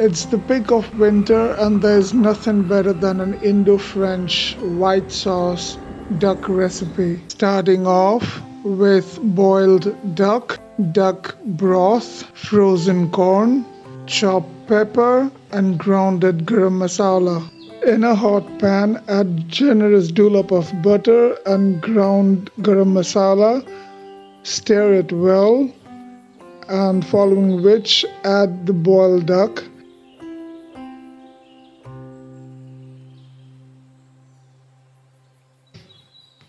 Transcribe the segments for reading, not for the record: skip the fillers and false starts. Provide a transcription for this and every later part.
It's the peak of winter, and there's nothing better than an Indo-French white sauce duck recipe. Starting off with boiled duck broth, frozen corn, chopped pepper, and grounded garam masala. In a hot pan, add generous dollop of butter and ground garam masala. Stir it well, and following which add the boiled duck.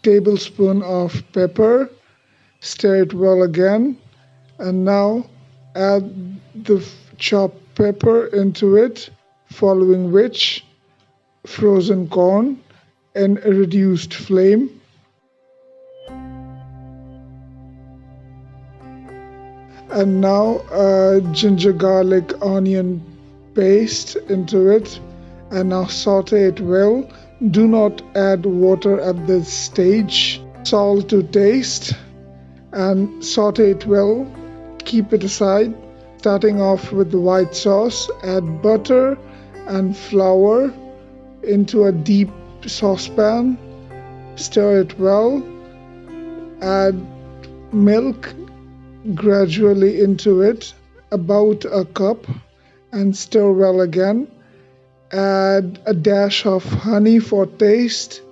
Tablespoon of pepper, stir it well again, and now add the chopped pepper into it, following which frozen corn in a reduced flame. And now ginger garlic onion paste into it, and now saute it well. Do not add water at this stage. Salt to taste and saute it well. Keep it aside. Starting off with the white sauce, add butter and flour into a deep saucepan. Stir it well. Add milk gradually into it, about a cup, and stir well again. Add a dash of honey for taste.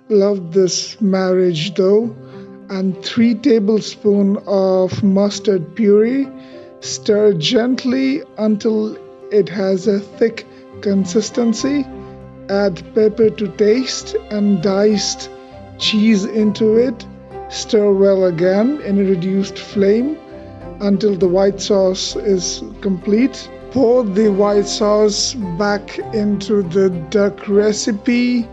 Love this marriage though. And 3 tablespoons of mustard puree. Stir gently until it has a thick consistency. Add pepper to taste and diced cheese into it. Stir well again in a reduced flame until the white sauce is complete. Pour the white sauce back into the duck recipe.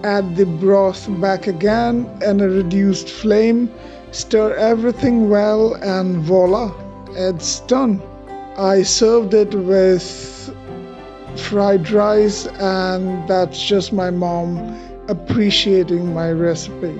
Add the broth back again in a reduced flame. Stir everything well, and voila, it's done. I served it with fried rice, and that's just my mom appreciating my recipe.